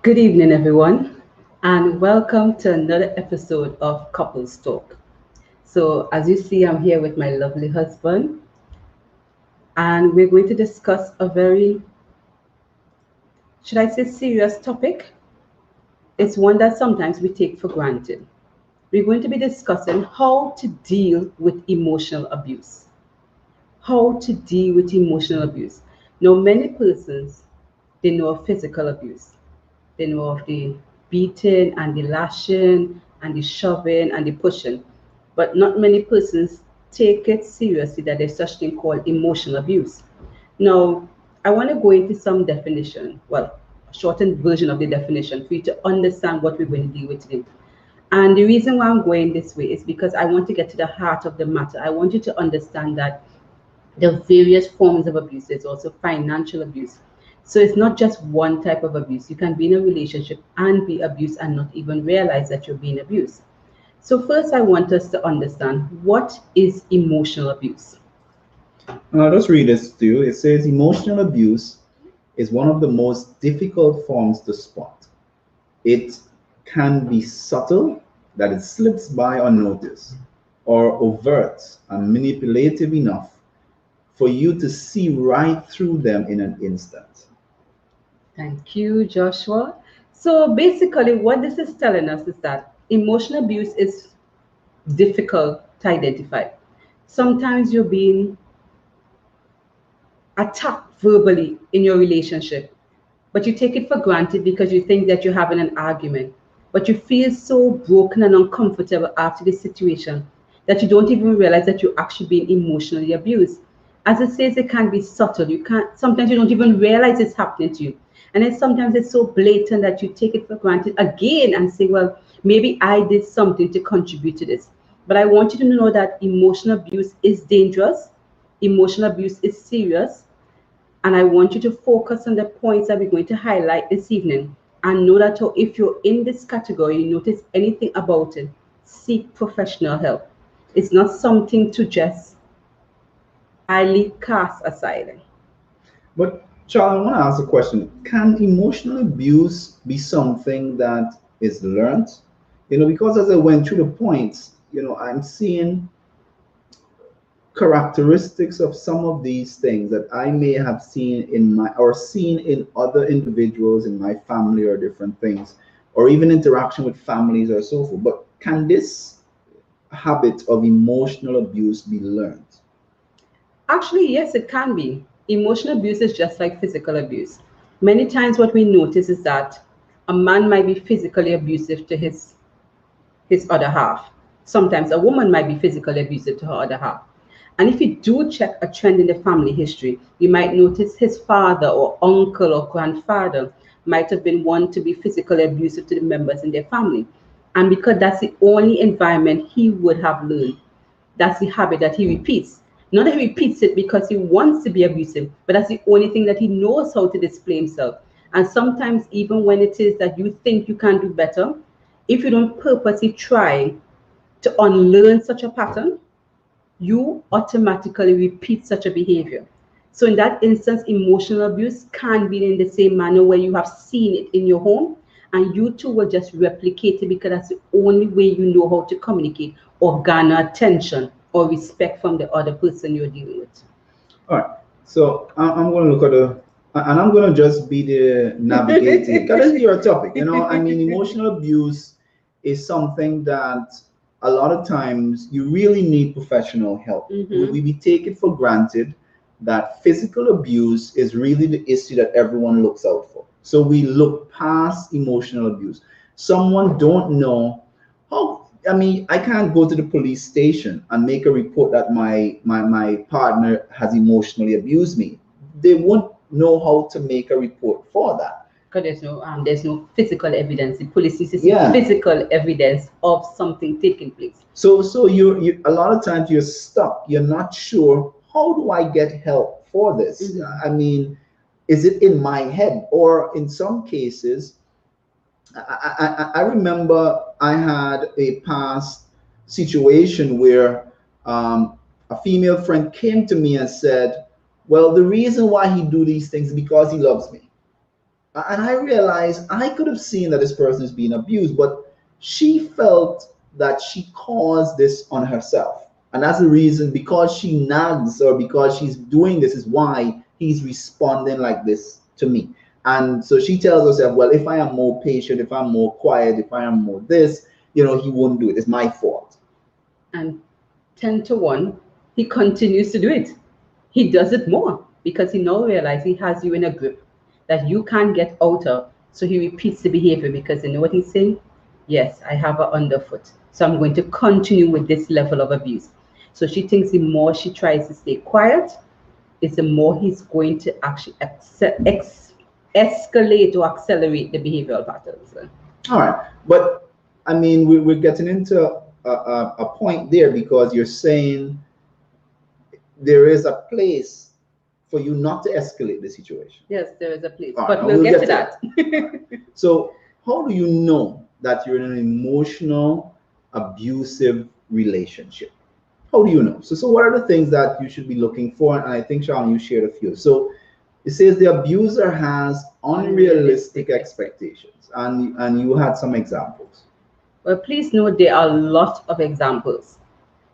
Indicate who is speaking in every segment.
Speaker 1: Good evening, everyone, and welcome to another episode of Couples Talk. So, as you see, I'm here with my lovely husband, and we're going to discuss a very, should I say, serious topic. It's one that sometimes we take for granted. We're going to be discussing how to deal with emotional abuse. How to deal with emotional abuse. Now, many persons, they know of physical abuse. They know of the beating and the lashing and the shoving and the pushing. But not many persons take it seriously that there's such thing called emotional abuse. Now, I want to go into some definition, well, a shortened version of the definition for you to understand what we're going to deal with today. And the reason why I'm going this way is because I want to get to the heart of the matter. I want you to understand that there are various forms of abuse. There's also financial abuse. So it's not just one type of abuse. You can be in a relationship and be abused and not even realize that you're being abused. So first, I want us to understand what is emotional abuse.
Speaker 2: I'll just read this to you. It says emotional abuse is one of the most difficult forms to spot. It can be subtle, that it slips by unnoticed, or overt and manipulative enough for you to see right through them in an instant.
Speaker 1: Thank you, Joshua. So basically, what this is telling us is that emotional abuse is difficult to identify. Sometimes you're being attacked verbally in your relationship, but you take it for granted because you think that you're having an argument. But you feel so broken and uncomfortable after the situation that you don't even realize that you're actually being emotionally abused. As it says, it can be subtle. You can't sometimes you don't even realize it's happening to you. And then sometimes it's so blatant that you take it for granted again and say, well, maybe I did something to contribute to this. But I want you to know that emotional abuse is dangerous, emotional abuse is serious, and I want you to focus on the points that we're going to highlight this evening. And know that if you're in this category, you notice anything about it, seek professional help. It's not something to just idly cast aside.
Speaker 2: But, Charles, I want to ask a question. Can emotional abuse be something that is learned? Because as I went through the points, I'm seeing characteristics of some of these things that I may have seen in my or seen in other individuals in my family or different things, or even interaction with families or so forth. But can this habit of emotional abuse be learned?
Speaker 1: Actually, yes, it can be. Emotional abuse is just like physical abuse. Many times, what we notice is that a man might be physically abusive to his other half. Sometimes a woman might be physically abusive to her other half. And if you do check a trend in the family history, you might notice his father or uncle or grandfather might have been one to be physically abusive to the members in their family. And because that's the only environment he would have learned, that's the habit that he repeats. Not that he repeats it because he wants to be abusive, but that's the only thing that he knows how to display himself. And sometimes, even when it is that you think you can do better, if you don't purposely try to unlearn such a pattern, you automatically repeat such a behavior. So, in that instance, emotional abuse can be in the same manner where you have seen it in your home and you too will just replicate it because that's the only way you know how to communicate or garner attention or respect from the other person you're dealing with.
Speaker 2: All right. So I'm going to look at and I'm going to just be the navigator here. Because this is your topic. I mean, emotional abuse is something that a lot of times you really need professional help. We take it for granted that physical abuse is really the issue that everyone looks out for. So we look past emotional abuse. Someone don't know how. I mean, I can't go to the police station and make a report that my partner has emotionally abused me. They won't know how to make a report for that.
Speaker 1: Because there's no physical evidence. The police needs to see physical evidence of something taking place.
Speaker 2: So you a lot of times you're stuck. You're not sure, how do I get help for this? I mean, is it in my head? Or in some cases, I remember I had a past situation where a female friend came to me and said, well, the reason why he do these things is because he loves me. And I realized I could have seen that this person is being abused, but she felt that she caused this on herself. And that's the reason, because she nags or because she's doing this, is why he's responding like this to me. And so she tells herself, well, if I am more patient, if I'm more quiet, if I am more this, he won't do it. It's my fault.
Speaker 1: And 10 to 1, he continues to do it. He does it more because he now realizes he has you in a grip that you can't get out of. So he repeats the behavior because you know what he's saying? Yes, I have an underfoot. So I'm going to continue with this level of abuse. So she thinks the more she tries to stay quiet, is the more he's going to actually escalate or accelerate the behavioral patterns.
Speaker 2: All right. But I mean, we're getting into a point there, because you're saying there is a place for you not to escalate the situation.
Speaker 1: Yes, there is a place,
Speaker 2: All
Speaker 1: but
Speaker 2: right,
Speaker 1: we'll get to that.
Speaker 2: So, how do you know that you're in an emotional, abusive relationship? How do you know? So what are the things that you should be looking for? And I think, Sean, you shared a few. So, it says the abuser has unrealistic expectations, and you had some examples.
Speaker 1: Well, please note there are a lot of examples.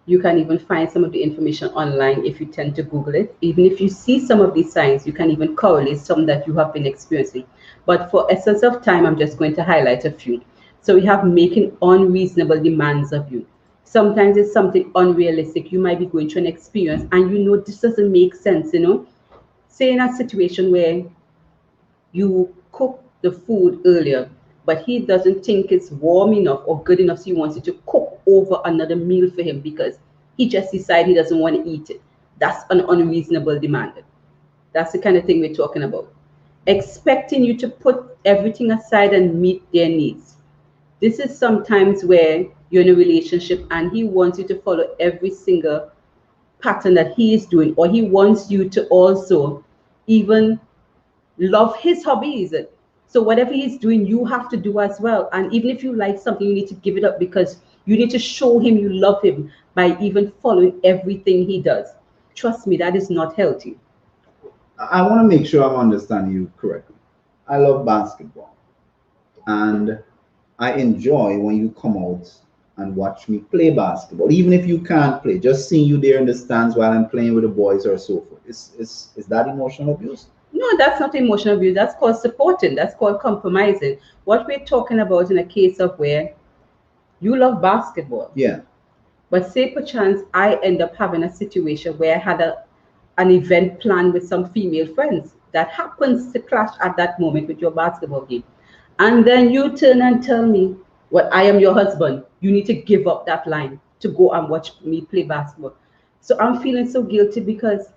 Speaker 1: You can even find some of the information online if you tend to Google it. Even if you see some of these signs, you can even correlate some that you have been experiencing. But for essence of time, I'm just going to highlight a few. So we have making unreasonable demands of you. Sometimes it's something unrealistic. You might be going through an experience and you know this doesn't make sense, Say in a situation where you cook the food earlier, but he doesn't think it's warm enough or good enough, so he wants you to cook over another meal for him because he just decided he doesn't want to eat it. That's an unreasonable demand. That's the kind of thing we're talking about. Expecting you to put everything aside and meet their needs. This is sometimes where you're in a relationship and he wants you to follow every single pattern that he is doing, or he wants you to also even love his hobbies. So whatever he's doing, you have to do as well. And even if you like something, you need to give it up because you need to show him you love him by even following everything he does. Trust me, that is not healthy.
Speaker 2: I want to make sure I'm understanding you correctly. I love basketball, and I enjoy when you come out and watch me play basketball, even if you can't play. Just seeing you there in the stands while I'm playing with the boys or so forth. Is that emotional abuse?
Speaker 1: No, that's not emotional abuse. That's called supporting. That's called compromising. What we're talking about in a case of where you love basketball,
Speaker 2: Yeah.
Speaker 1: but say perchance I end up having a situation where I had an event planned with some female friends that happens to clash at that moment with your basketball game. And then you turn and tell me, well, I am your husband. You need to give up that line to go and watch me play basketball. So I'm feeling so guilty because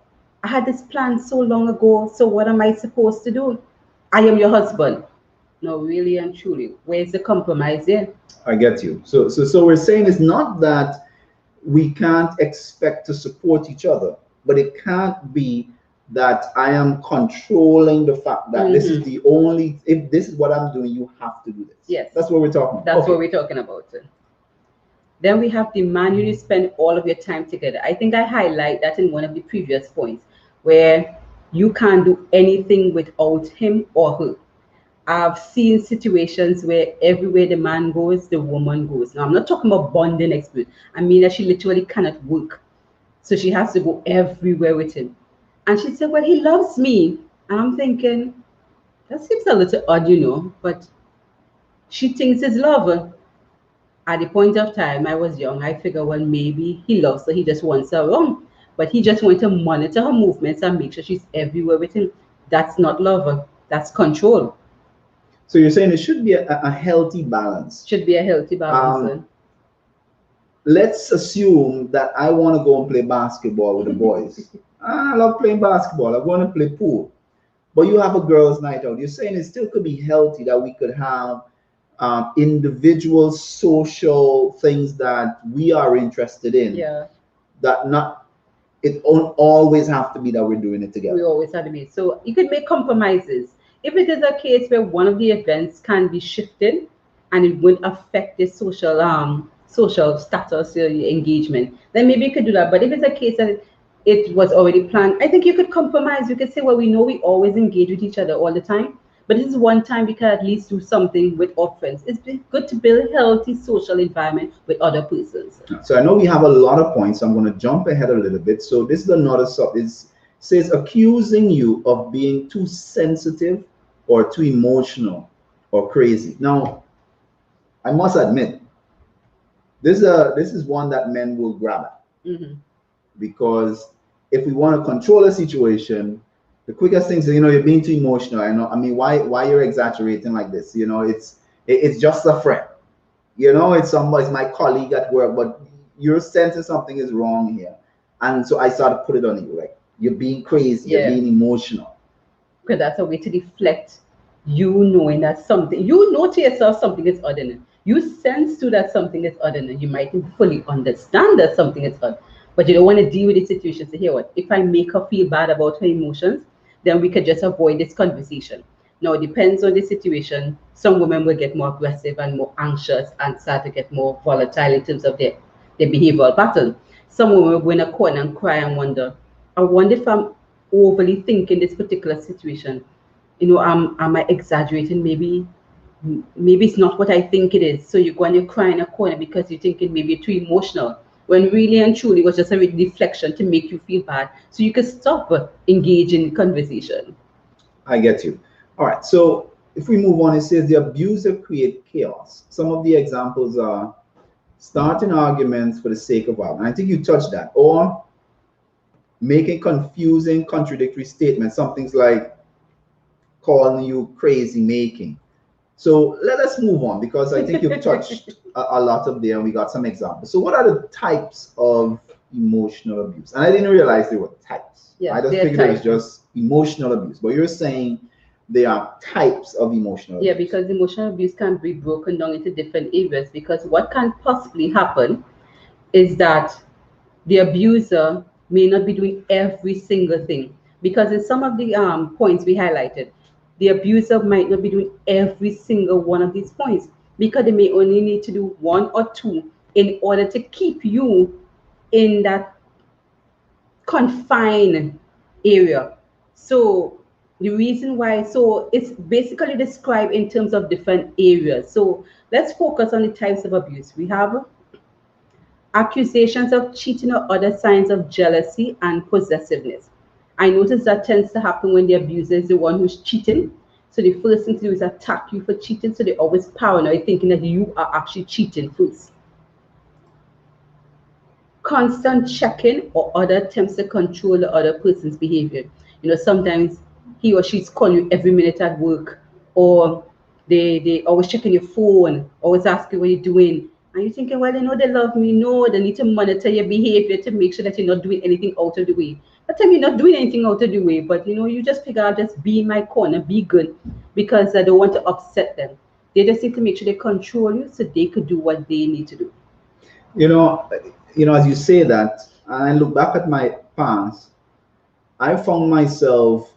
Speaker 1: I had this plan so long ago. So what am I supposed to do? I am your husband. No, really and truly. Where's the compromise there?
Speaker 2: I get you. So we're saying it's not that we can't expect to support each other, but it can't be that I am controlling the fact that this is the only, if this is what I'm doing, you have to do this.
Speaker 1: Yes.
Speaker 2: That's what we're talking about.
Speaker 1: That's what we're talking about. Then we have demand you to spend all of your time together. I think I highlight that in one of the previous points where you can't do anything without him or her. I've seen situations where everywhere the man goes, the woman goes. Now, I'm not talking about bonding experience. I mean that she literally cannot work. So she has to go everywhere with him. And she said, well, he loves me. And I'm thinking, that seems a little odd, but she thinks it's love. At the point of time I was young, I figured, well, maybe he loves her, he just wants her around. But he just wants to monitor her movements and make sure she's everywhere with him. That's not love, that's control.
Speaker 2: So you're saying it should be a healthy balance.
Speaker 1: Should be a healthy balance.
Speaker 2: Let's assume that I want to go and play basketball with the boys. I love playing basketball. I want to play pool. But you have a girls' night out. You're saying it still could be healthy that we could have individual social things that we are interested in.
Speaker 1: Yeah.
Speaker 2: That not, it don't always have to be that we're doing it together.
Speaker 1: We always have to be. So you could make compromises. If it is a case where one of the events can be shifted and it would affect the social status or engagement, then maybe you could do that. But if it's a case that it was already planned, I think you could compromise. You could say, well, we know we always engage with each other all the time, But this is one time we can at least do something with our friends. It's good to build a healthy social environment with other persons.
Speaker 2: So I know we have a lot of points. So I'm going to jump ahead a little bit. So this is another sub. It says accusing you of being too sensitive or too emotional or crazy. Now, I must admit, this is one that men will grab at, because if we want to control a situation, the quickest thing is, you're being too emotional. I mean, why you're exaggerating like this? It's just a friend. It's somebody, it's my colleague at work, but you're sensing something is wrong here. And so I started to put it on you, like, you're being crazy, you're being emotional.
Speaker 1: Because that's a way to deflect you knowing that something, you know to yourself something is odd in it. You sense to that something is odd in it. You might fully understand that something is odd, but you don't want to deal with the situation. So here, what if I make her feel bad about her emotions? Then we could just avoid this conversation. Now, it depends on the situation. Some women will get more aggressive and more anxious and start to get more volatile in terms of their behavioral pattern. Some women will go in a corner and cry and wonder, I wonder if I'm overly thinking this particular situation. Am I exaggerating? Maybe it's not what I think it is. So you go and you cry in a corner because you're thinking maybe you're too emotional, when really and truly it was just a deflection to make you feel bad, so you can stop engaging in conversation.
Speaker 2: I get you. All right. So if we move on, it says the abuser create chaos. Some of the examples are starting arguments for the sake of argument. I think you touched that. Or making confusing, contradictory statements. Some things like calling you crazy making. So let us move on, because I think you've touched a lot of there and we got some examples. So what are the types of emotional abuse? And I didn't realize there were types. I just figured it was just emotional abuse. But you're saying there are types of emotional abuse.
Speaker 1: Yeah, because emotional abuse can be broken down into different areas, because what can possibly happen is that the abuser may not be doing every single thing. Because in some of the points we highlighted, the abuser might not be doing every single one of these points, because they may only need to do one or two in order to keep you in that confined area. So the reason why, so it's basically described in terms of different areas. So let's focus on the types of abuse. We have accusations of cheating or other signs of jealousy and possessiveness. I notice that tends to happen when the abuser is the one who's cheating. So the first thing to do is attack you for cheating. So they're always paranoid, thinking that you are actually cheating first. Constant checking or other attempts to control the other person's behavior. Sometimes he or she's calling you every minute at work, or they always checking your phone, always asking what you're doing. And you're thinking, well, they love me. No, they need to monitor your behavior to make sure that you're not doing anything out of the way. That time you're not doing anything out of the way, but you just figure out, just be in my corner, be good, because I don't want to upset them. They just need to make sure they control you so they could do what they need to do.
Speaker 2: As you say that, and I look back at my past, I found myself,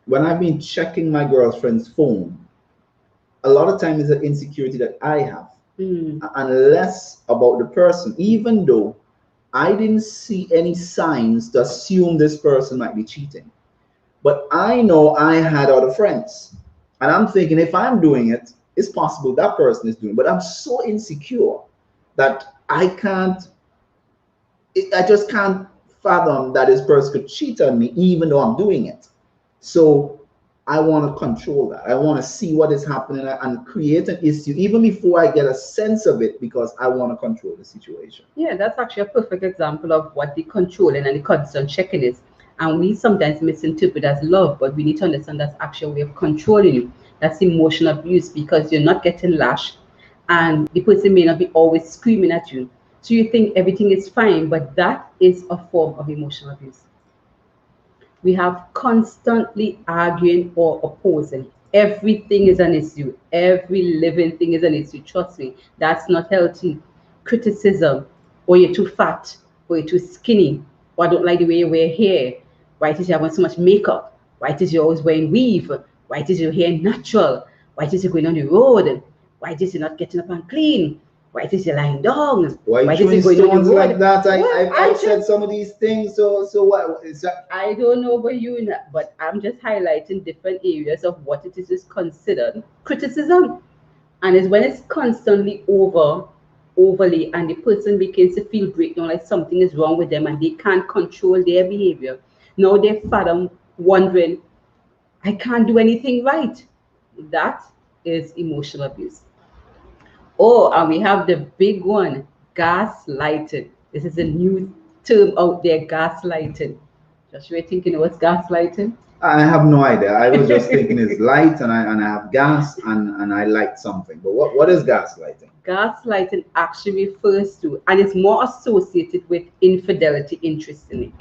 Speaker 2: when I've been checking my girlfriend's phone, a lot of time is an insecurity that I have, and less about the person, even though I didn't see any signs to assume this person might be cheating. But I know I had other friends, and I'm thinking, if I'm doing it, it's possible that person is doing it. But I'm so insecure that I just can't fathom that this person could cheat on me, even though I'm doing it. So I want to control that. I want to see what is happening and create an issue even before I get a sense of it, because I want to control the situation.
Speaker 1: Yeah, that's actually a perfect example of what the controlling and the constant checking is. And we sometimes misinterpret as love, but we need to understand that's actually a way of controlling you. That's emotional abuse, because you're not getting lashed, and the person may not be always screaming at you. So you think everything is fine, but that is a form of emotional abuse. We have constantly arguing or opposing. Everything is an issue. Every living thing is an issue. Trust me, that's not healthy. Criticism, or you're too fat, or you're too skinny, or I don't like the way you wear hair. Why is you having so much makeup? Why is you always wearing weave? Why is your hair natural? Why is you going on the road? Why is you not getting up and clean? Why is you lying down?
Speaker 2: Why you
Speaker 1: Why is
Speaker 2: throwing
Speaker 1: you going on the
Speaker 2: stones like
Speaker 1: road?
Speaker 2: that?
Speaker 1: Well,
Speaker 2: I said some of these things. So what is that?
Speaker 1: I don't know about you, but I'm just highlighting different areas of what it is considered criticism. And it's when it's constantly overly, and the person begins to feel breakdown, like something is wrong with them and they can't control their behavior. Now they're father wondering, I can't do anything right. That is emotional abuse. Oh, and we have the big one, gaslighting. This is a new term out there, gaslighting. Just you thinking what's gaslighting?
Speaker 2: I have no idea. I was just thinking it's light, and I have gas, and I light something. But what is gaslighting?
Speaker 1: Gaslighting actually refers to, and it's more associated with infidelity, interestingly.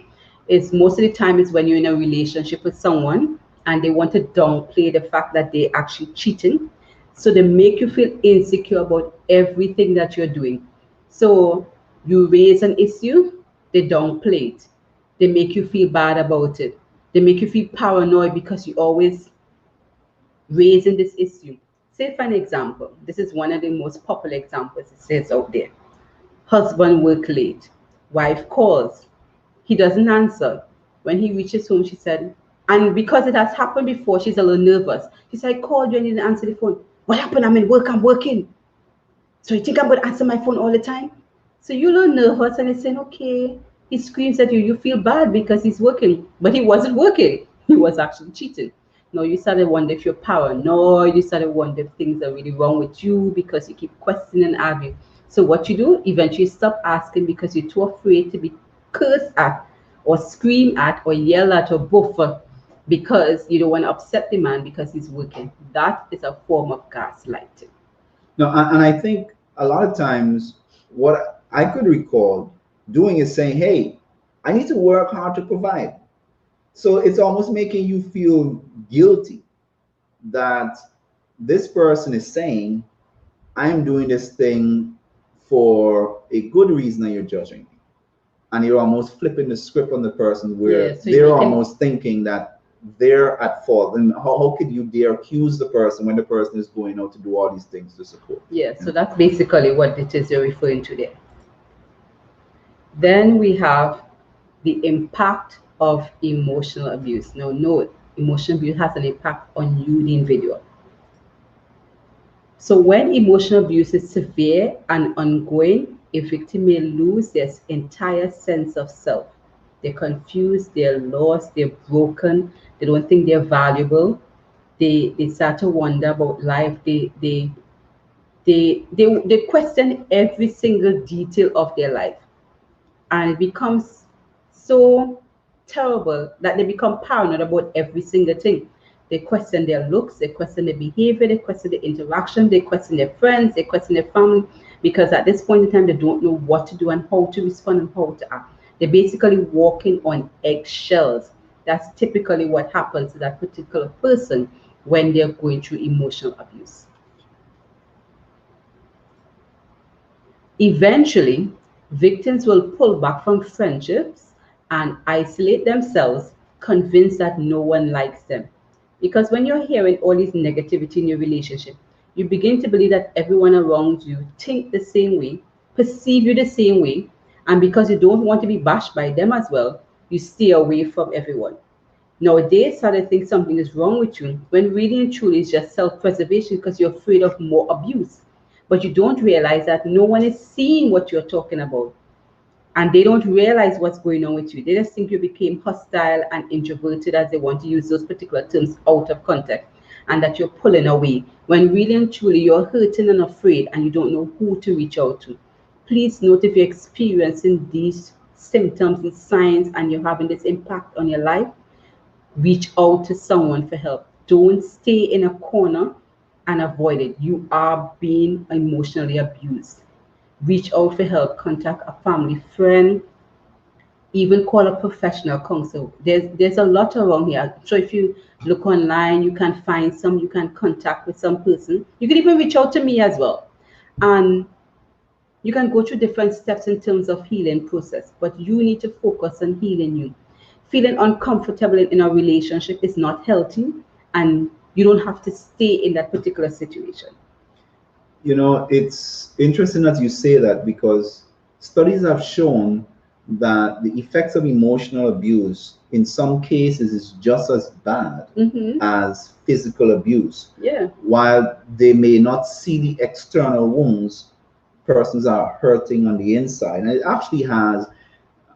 Speaker 1: It's most of the time it's when you're in a relationship with someone and they want to downplay the fact that they're actually cheating. So they make you feel insecure about everything that you're doing. So you raise an issue, they downplay it. They make you feel bad about it. They make you feel paranoid because you always raising this issue. Say, for an example, this is one of the most popular examples it says out there. Husband work late, wife calls, he doesn't answer. When he reaches home, she said, and because it has happened before, she's a little nervous. She said, I called you and you didn't answer the phone. What happened? I'm in work, I'm working. So you think I'm going to answer my phone all the time? So you're a little nervous and he's saying, okay. He screams at you. You feel bad because he's working, but he wasn't working. He was actually cheating. Now you started wondering if you're paranoid. You started wondering if things are really wrong with you because you keep questioning and arguing. So what you do, eventually stop asking because you're too afraid to be cursed at or scream at or yell at or buffer because you don't want to upset the man because he's working. That is a form of gaslighting.
Speaker 2: No, and I think a lot of times what I could recall doing is saying, "Hey, I need to work hard to provide." So it's almost making you feel guilty that this person is saying, I'm doing this thing for a good reason and you're judging me. And you're almost flipping the script on the person where
Speaker 1: Yeah, so
Speaker 2: they're
Speaker 1: you can,
Speaker 2: almost thinking that they're at fault. And how could you dare accuse the person when the person is going out to do all these things to support?
Speaker 1: yeah, so that's basically what it is you're referring to there. Then we have the impact of emotional abuse. Now, note, emotional abuse has an impact on you, the individual. So, when emotional abuse is severe and ongoing, a victim may lose their entire sense of self. They're confused, they're lost, they're broken, they don't think they're valuable. They start to wonder about life. They question every single detail of their life, and it becomes so terrible that they become paranoid about every single thing. They question their looks, they question their behavior, they question their interaction, they question their friends, they question their family, because at this point in time, they don't know what to do and how to respond and how to act. They're basically walking on eggshells. That's typically what happens to that particular person when they're going through emotional abuse. Eventually, victims will pull back from friendships and isolate themselves, convinced that no one likes them. Because when you're hearing all this negativity in your relationship, you begin to believe that everyone around you think the same way, perceive you the same way, and because you don't want to be bashed by them as well, you stay away from everyone. Nowadays, start to think something is wrong with you when really and truly it's just self-preservation because you're afraid of more abuse. But you don't realize that no one is seeing what you're talking about. And they don't realize what's going on with you. They just think you became hostile and introverted, as they want to use those particular terms out of context, and that you're pulling away when really and truly you're hurting and afraid and you don't know who to reach out to. Please note if you're experiencing these symptoms and signs and you're having this impact on your life, reach out to someone for help. Don't stay in a corner and avoid it. You are being emotionally abused. Reach out for help, contact a family friend, even call a professional counsel. There's a lot around here. So if you look online, you can find some, you can contact with some person. You can even reach out to me as well. And you can go through different steps in terms of healing process, but you need to focus on healing you. Feeling uncomfortable in a relationship is not healthy, and you don't have to stay in that particular situation.
Speaker 2: It's interesting that you say that, because studies have shown that the effects of emotional abuse in some cases is just as bad as physical abuse.
Speaker 1: Yeah.
Speaker 2: While they may not see the external wounds, persons are hurting on the inside. And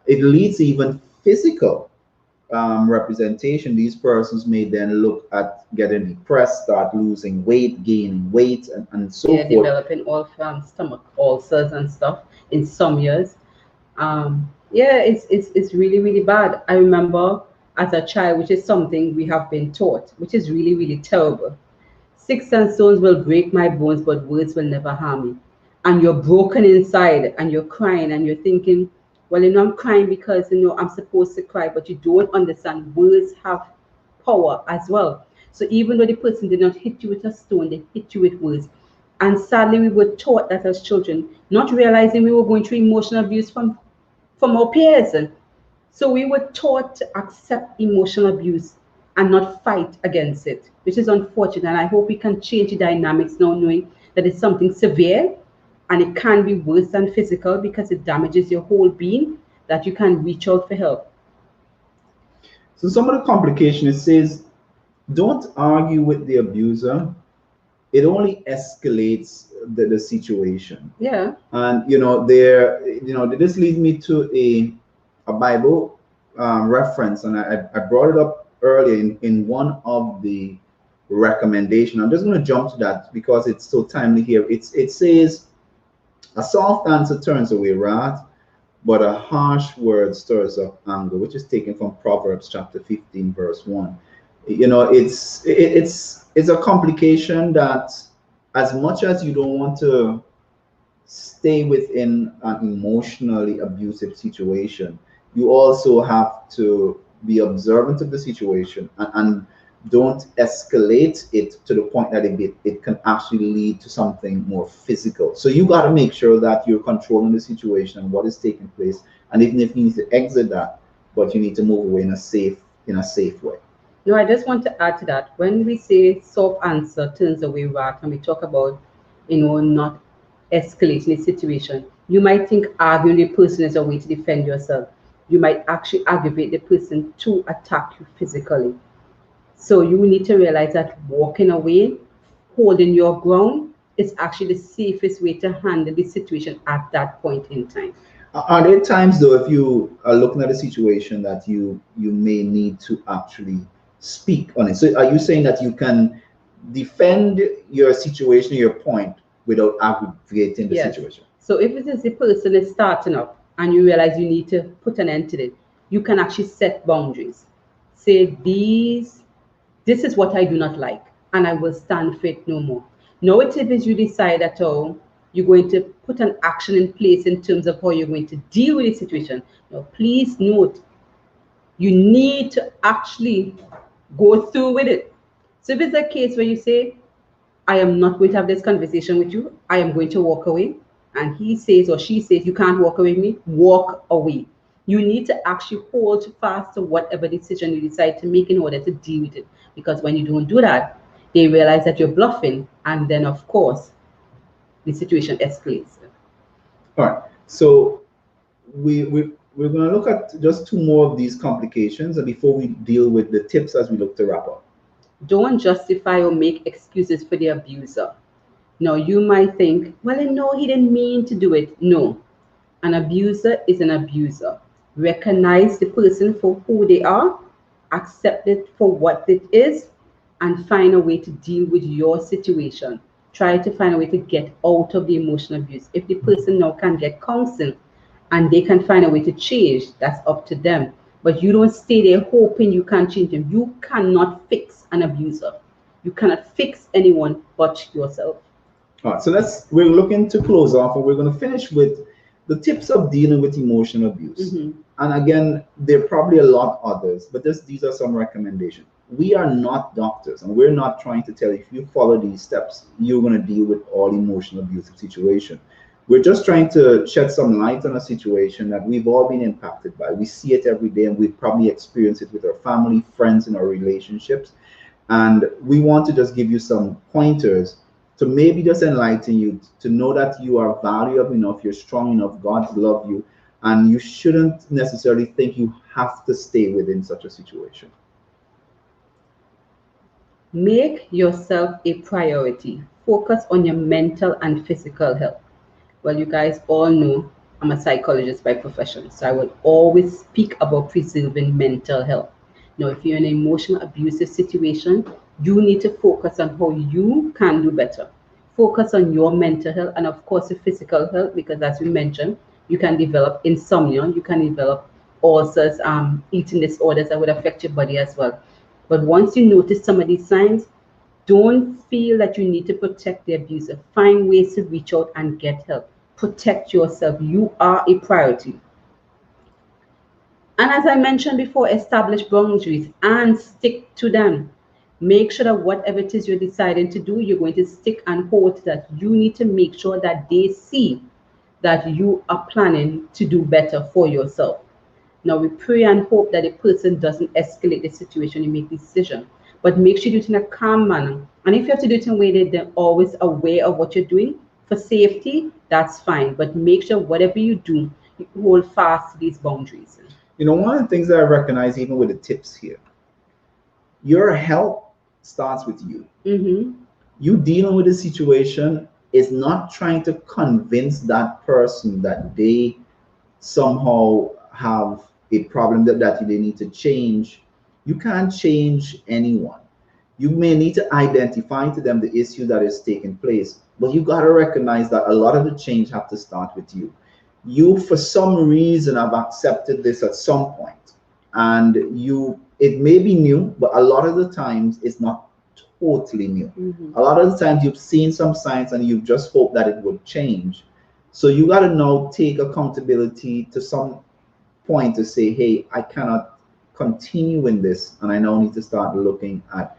Speaker 2: it leads to even physical representation. These persons may then look at getting depressed, start losing weight, gaining weight, and so
Speaker 1: Yeah,
Speaker 2: forth.
Speaker 1: developing all stomach ulcers and stuff in some years. Yeah, it's really, really bad. I remember as a child, which is something we have been taught, which is really, really terrible. Sticks and stones will break my bones, but words will never harm me. And you're broken inside and you're crying and you're thinking, well, I'm crying because I'm supposed to cry, but you don't understand words have power as well. So even though the person did not hit you with a stone, they hit you with words. And sadly, we were taught that as children, not realizing we were going through emotional abuse from our peers. And so we were taught to accept emotional abuse and not fight against it, which is unfortunate. And I hope we can change the dynamics now, knowing that it's something severe and it can be worse than physical because it damages your whole being, that you can reach out for help.
Speaker 2: So some of the complication, it says, don't argue with the abuser. It only escalates the situation.
Speaker 1: Yeah.
Speaker 2: And this leads me to a Bible reference, and I brought it up earlier in one of the recommendation. I'm just going to jump to that because it's so timely here. It says, a soft answer turns away wrath, but a harsh word stirs up anger, which is taken from Proverbs chapter 15, verse 1. It's a complication that, as much as you don't want to stay within an emotionally abusive situation, you also have to be observant of the situation, and don't escalate it to the point that it can actually lead to something more physical. So you got to make sure that you're controlling the situation and what is taking place, and even if you need to exit that, but you need to move away in a safe way.
Speaker 1: No, I just want to add to that. When we say soft answer turns away wrath, and we talk about, not escalating the situation, you might think arguing the person is a way to defend yourself. You might actually aggravate the person to attack you physically. So you need to realize that walking away, holding your ground, is actually the safest way to handle the situation at that point in time.
Speaker 2: Are there times, though, if you are looking at a situation, that you may need to actually speak on it? So are you saying that you can defend your situation, your point, without aggravating the
Speaker 1: Yes.
Speaker 2: situation?
Speaker 1: So if it is the person is starting up and you realize you need to put an end to it, you can actually set boundaries. Say this is what I do not like, and I will stand for it no more. Now, if it is you decide that, you're going to put an action in place in terms of how you're going to deal with the situation. Now, please note, you need to actually go through with it. So if it's a case where you say, I am not going to have this conversation with you, I am going to walk away, and he says or she says, you can't walk away with me, walk away. You need to actually hold fast to whatever decision you decide to make in order to deal with it. Because when you don't do that, they realize that you're bluffing, and then, of course, the situation escalates.
Speaker 2: All right. So we're going to look at just two more of these complications, and before we deal with the tips as we look to wrap up.
Speaker 1: Don't justify or make excuses for the abuser. Now, you might think, well, no, he didn't mean to do it. No, an abuser is an abuser. Recognize the person for who they are, accept it for what it is, and find a way to deal with your situation. Try to find a way to get out of the emotional abuse. If the person now can get counseling and they can find a way to change, that's up to them. But you don't stay there hoping you can change them. You cannot fix an abuser. You cannot fix anyone but yourself.
Speaker 2: All right, so we're looking to close off, and we're going to finish with the tips of dealing with emotional abuse. And again, there are probably a lot others, but these are some recommendations. We are not doctors, and we're not trying to tell you, if you follow these steps, you're going to deal with all emotional abusive situation. We're just trying to shed some light on a situation that we've all been impacted by. We see it every day, and we probably experience it with our family, friends, and our relationships. And we want to just give you some pointers to maybe just enlighten you to know that you are valuable enough, you're strong enough, God love you, and you shouldn't necessarily think you have to stay within such a situation.
Speaker 1: Make yourself a priority. Focus on your mental and physical health. Well, you guys all know I'm a psychologist by profession, so I will always speak about preserving mental health. Now, if you're in an emotional abusive situation, you need to focus on how you can do better. Focus on your mental health and, of course, your physical health, because as we mentioned, you can develop insomnia, you can develop ulcers, eating disorders that would affect your body as well. But once you notice some of these signs, don't feel that you need to protect the abuser. Find ways to reach out and get help. Protect yourself. You are a priority. And as I mentioned before, establish boundaries and stick to them. Make sure that whatever it is you're deciding to do, you're going to stick and hold to that. You need to make sure that they see that you are planning to do better for yourself. Now we pray and hope that the person doesn't escalate the situation, you make the decision. But make sure you do it in a calm manner. And if you have to do it in a way that they're always aware of what you're doing for safety, that's fine. But make sure whatever you do, you hold fast to these boundaries.
Speaker 2: One of the things that I recognize even with the tips here, your help starts with you.
Speaker 1: Mm-hmm.
Speaker 2: You dealing with the situation is not trying to convince that person that they somehow have a problem that they need to change. You can't change anyone. You may need to identify to them the issue that is taking place, but you got to recognize that a lot of the change have to start with you. You, for some reason, have accepted this at some point, and it may be new, but a lot of the times it's not totally new.
Speaker 1: Mm-hmm.
Speaker 2: A lot of the times you've seen some signs and you've just hoped that it would change. So you got to now take accountability to some point to say, hey, I cannot continue in this, and I now need to start looking at,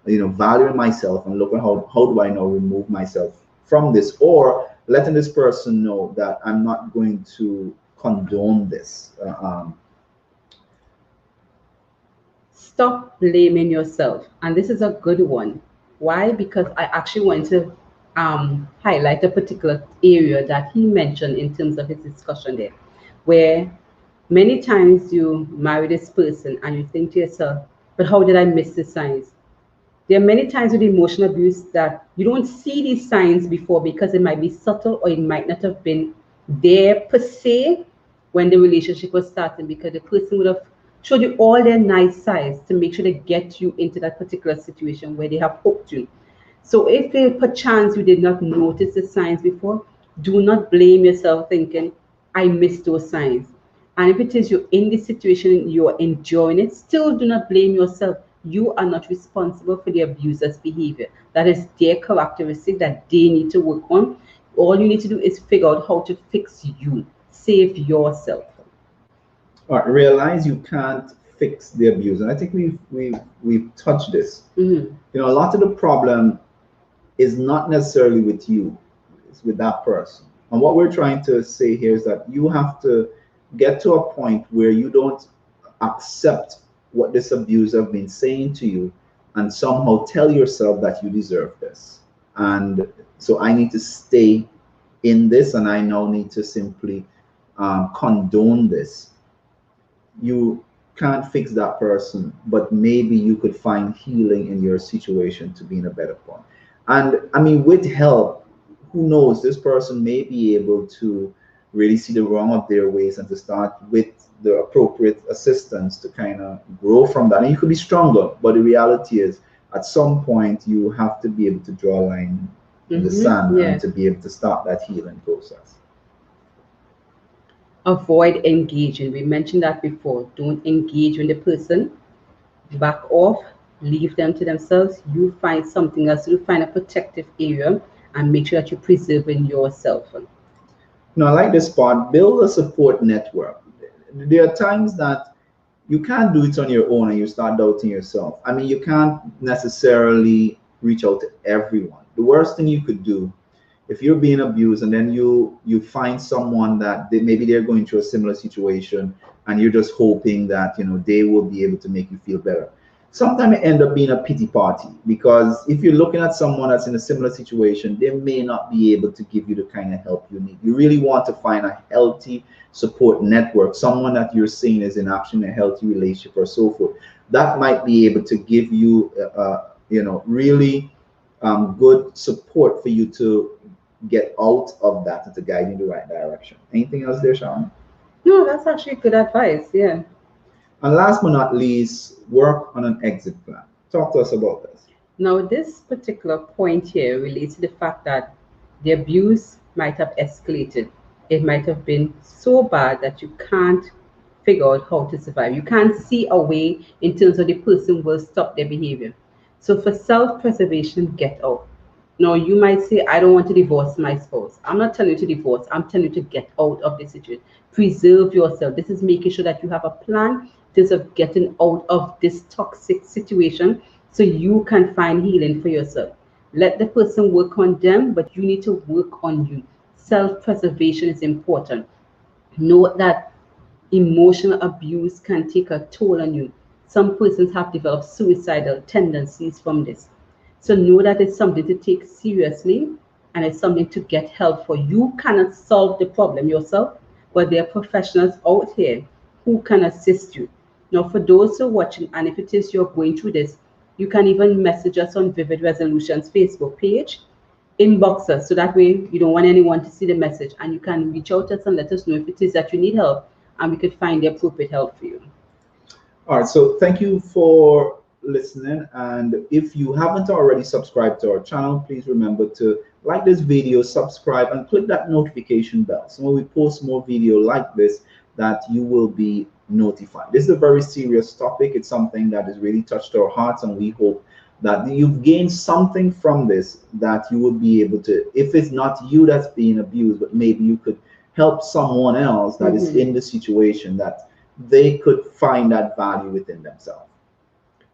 Speaker 2: valuing myself and looking how do I now remove myself from this, or letting this person know that I'm not going to condone this.
Speaker 1: Stop blaming yourself. And this is a good one. Why? Because I actually want to highlight a particular area that he mentioned in terms of his discussion there, where many times you marry this person and you think to yourself, but how did I miss the signs? There are many times with emotional abuse that you don't see these signs before because it might be subtle or it might not have been there per se when the relationship was starting, because the person would have showed you all their nice sides to make sure they get you into that particular situation where they have hooked you. So if perchance you did not notice the signs before, do not blame yourself thinking, I missed those signs. And if it is you're in this situation, you're enjoying it, still do not blame yourself. You are not responsible for the abuser's behavior. That is their characteristic that they need to work on. All you need to do is figure out how to fix you, save yourself.
Speaker 2: All right, realize you can't fix the abuse, and I think we've touched this.
Speaker 1: Mm-hmm.
Speaker 2: A lot of the problem is not necessarily with you, it's with that person. And what we're trying to say here is that you have to get to a point where you don't accept what this abuser have been saying to you and somehow tell yourself that you deserve this. And so I need to stay in this, and I now need to simply condone this. You can't fix that person, but maybe you could find healing in your situation to be in a better point. And I mean, with help, who knows, this person may be able to really see the wrong of their ways and to start with the appropriate assistance to kind of grow from that. And you could be stronger, but the reality is at some point you have to be able to draw a line in the sand and to be able to start that healing process.
Speaker 1: Avoid engaging. We mentioned that before. Don't engage with the person. Back off. Leave them to themselves. You find something else. You find a protective area and make sure that you're preserving yourself.
Speaker 2: I like this part. Build a support network. There are times that you can't do it on your own and you start doubting yourself. I mean, you can't necessarily reach out to everyone. The worst thing you could do, if you're being abused and then you find someone that maybe they're going through a similar situation and you're just hoping that they will be able to make you feel better. sometimes it end up being a pity party, because if you're looking at someone that's in a similar situation, they may not be able to give you the kind of help you need. You really want to find a healthy support network, someone that you're seeing is in actually a healthy relationship or so forth, that might be able to give you really good support for you to get out of that and to guide you in the right direction. Anything else there, Sean?
Speaker 1: No, that's actually good advice. Yeah.
Speaker 2: And last but not least, work on an exit plan. Talk to us about this.
Speaker 1: Now, this particular point here relates to the fact that the abuse might have escalated. It might have been so bad that you can't figure out how to survive. You can't see a way in terms of the person will stop their behavior. So, for self preservation, get out. Now, you might say, I don't want to divorce my spouse. I'm not telling you to divorce, I'm telling you to get out of this situation. Preserve yourself. This is making sure that you have a plan in terms of getting out of this toxic situation so you can find healing for yourself. Let the person work on them, but you need to work on you. Self preservation is important. Note that emotional abuse can take a toll on you. Some persons have developed suicidal tendencies from this. So know that it's something to take seriously and it's something to get help for. You cannot solve the problem yourself, but there are professionals out here who can assist you. Now, for those who are watching, and if it is you're going through this, you can even message us on Vivid Resolutions Facebook page, inbox us, so that way you don't want anyone to see the message, and you can reach out to us and let us know if it is that you need help, and we could find the appropriate help for you.
Speaker 2: All right, so thank you for listening. And if you haven't already subscribed to our channel, please remember to like this video, subscribe, and click that notification bell. So when we post more video like this, that you will be notified. This is a very serious topic. It's something that has really touched our hearts, and we hope that you've gained something from this, that you will be able to, if it's not you that's being abused, but maybe you could help someone else that is in the situation, that they could find that value within themselves.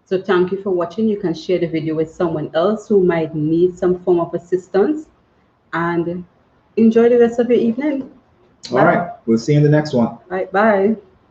Speaker 1: So thank you for watching. You can share the video with someone else who might need some form of assistance, and enjoy the rest of your evening.
Speaker 2: All right, we'll see you in the next one.
Speaker 1: Bye. Bye.